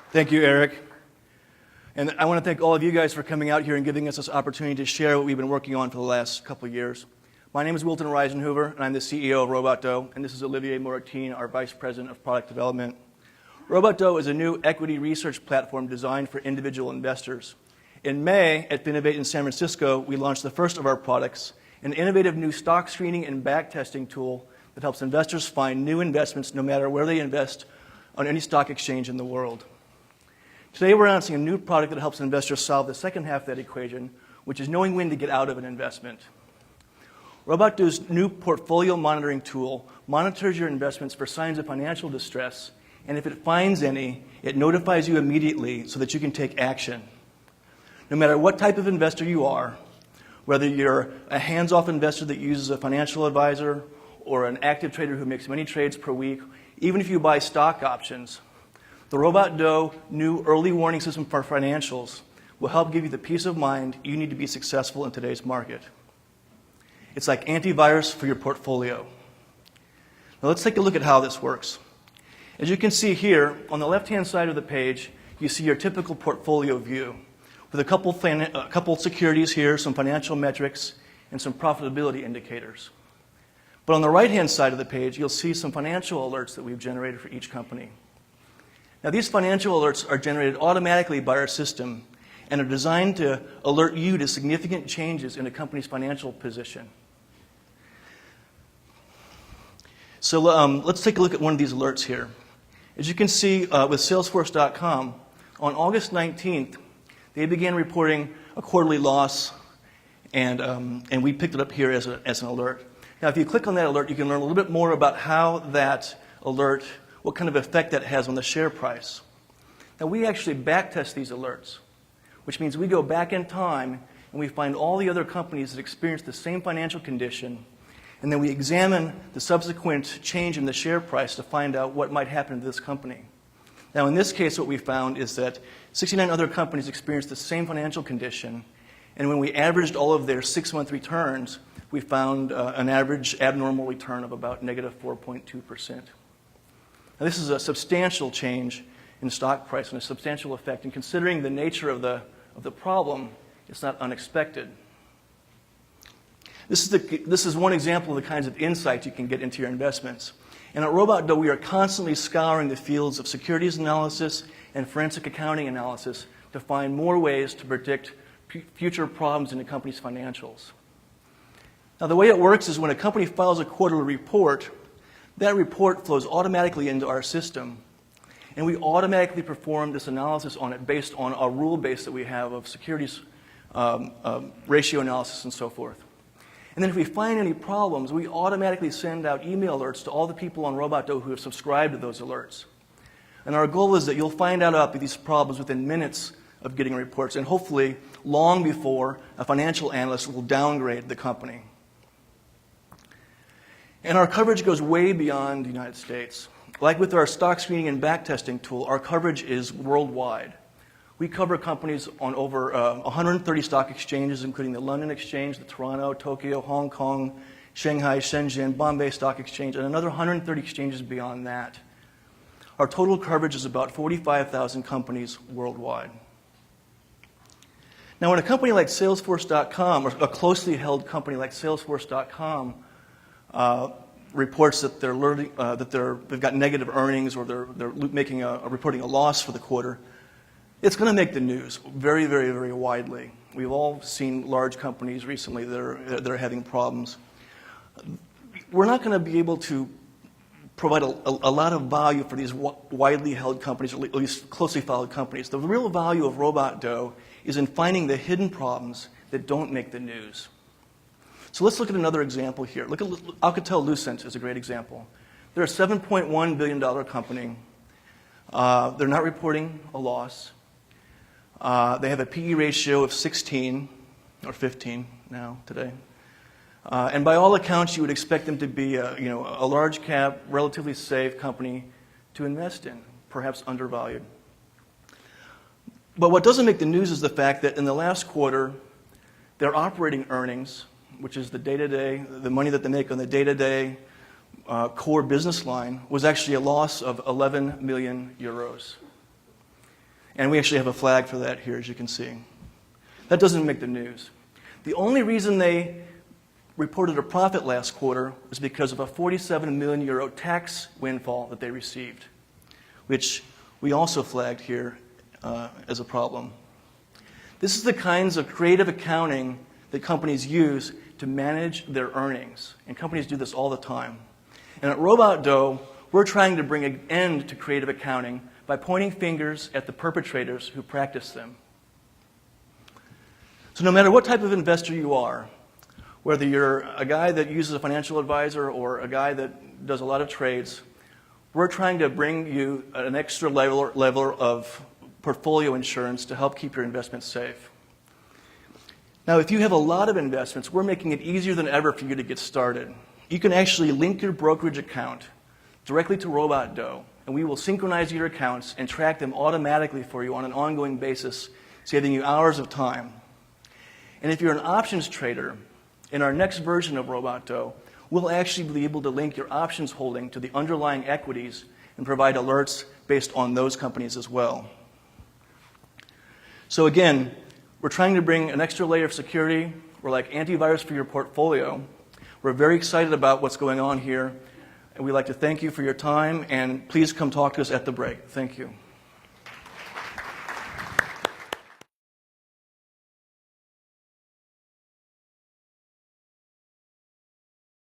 Thank you, Eric. And I want to thank all of you guys for coming out here and giving us this opportunity to share what we've been working on for the last couple of years. My name is Wilton Reisenhoover, and I'm the CEO of RobotDough, and this is Olivier Moratine, our Vice President of Product Development. RobotDough is a new equity research platform designed for individual investors. In May, at Finovate in San Francisco, we launched the first of our products, an innovative new stock screening and backtesting tool that helps investors find new investments no matter where they invest on any stock exchange in the world. Today, we're announcing a new product that helps investors solve the second half of that equation, which is knowing when to get out of an investment. RobotDough's new portfolio monitoring tool monitors your investments for signs of financial distress, and if it finds any, it notifies you immediately so that you can take action. No matter what type of investor you are, whether you're a hands-off investor that uses a financial advisor or an active trader who makes many trades per week, even if you buy stock options, the RobotDough new early warning system for financials will help give you the peace of mind you need to be successful in today's market. It's like antivirus for your portfolio. Now let's take a look at how this works. As you can see here, on the left-hand side of the page, you see your typical portfolio view with a couple securities here, some financial metrics, and some profitability indicators. But on the right-hand side of the page, you'll see some financial alerts that we've generated for each company. Now, these financial alerts are generated automatically by our system and are designed to alert you to significant changes in a company's financial position. So let's take a look at one of these alerts here. As you can see with Salesforce.com, on August 19th, they began reporting a quarterly loss, and we picked it up here as an alert. Now, if you click on that alert, you can learn a little bit more about how that alert, what kind of effect that has on the share price. Now, we actually backtest these alerts, which means we go back in time and we find all the other companies that experience the same financial condition, and then we examine the subsequent change in the share price to find out what might happen to this company. Now, in this case, what we found is that 69 other companies experienced the same financial condition, and when we averaged all of their 6-month returns, we found an average abnormal return of about negative 4.2%. Now, this is a substantial change in stock price and a substantial effect, and considering the nature of the problem, it's not unexpected. This is one example of the kinds of insights you can get into your investments. And at RobotDough, we are constantly scouring the fields of securities analysis and forensic accounting analysis to find more ways to predict future problems in a company's financials. Now, the way it works is when a company files a quarterly report, that report flows automatically into our system, and we automatically perform this analysis on it based on a rule base that we have of securities ratio analysis and so forth. And then if we find any problems, we automatically send out email alerts to all the people on RobotDough who have subscribed to those alerts. And our goal is that you'll find out about these problems within minutes of getting reports, and hopefully long before a financial analyst will downgrade the company. And our coverage goes way beyond the United States. Like with our stock screening and backtesting tool, our coverage is worldwide. We cover companies on over 130 stock exchanges, including the London Exchange, the Toronto, Tokyo, Hong Kong, Shanghai, Shenzhen, Bombay Stock Exchange, and another 130 exchanges beyond that. Our total coverage is about 45,000 companies worldwide. Now, when a company like Salesforce.com, or a closely held company like Salesforce.com, reports that they've got negative earnings or they're reporting a loss for the quarter, it's going to make the news very, very, very widely. We've all seen large companies recently that are having problems. We're not going to be able to provide a lot of value for these widely held companies, or at least closely followed companies. The real value of RobotDough is in finding the hidden problems that don't make the news. So let's look at another example here. Look at Alcatel-Lucent is a great example. They're a $7.1 billion company. They're not reporting a loss. They have a PE ratio of 16 or 15 now today. And by all accounts, you would expect them to be a large cap, relatively safe company to invest in, perhaps undervalued. But what doesn't make the news is the fact that in the last quarter, their operating earnings, which is the day-to-day, the money that they make on the day-to-day core business line, was actually a loss of 11 million euros. And we actually have a flag for that here, as you can see. That doesn't make the news. The only reason they reported a profit last quarter was because of a 47 million euro tax windfall that they received, which we also flagged here as a problem. This is the kinds of creative accounting that companies use to manage their earnings, and companies do this all the time. And at RobotDough, we're trying to bring an end to creative accounting by pointing fingers at the perpetrators who practice them. So no matter what type of investor you are, whether you're a guy that uses a financial advisor or a guy that does a lot of trades, we're trying to bring you an extra level of portfolio insurance to help keep your investments safe. Now, if you have a lot of investments, we're making it easier than ever for you to get started. You can actually link your brokerage account directly to RobotDough, and we will synchronize your accounts and track them automatically for you on an ongoing basis, saving you hours of time. And if you're an options trader, in our next version of RobotDough, we'll actually be able to link your options holding to the underlying equities and provide alerts based on those companies as well. So again, we're trying to bring an extra layer of security. We're like antivirus for your portfolio. We're very excited about what's going on here, and we'd like to thank you for your time, and please come talk to us at the break. Thank you.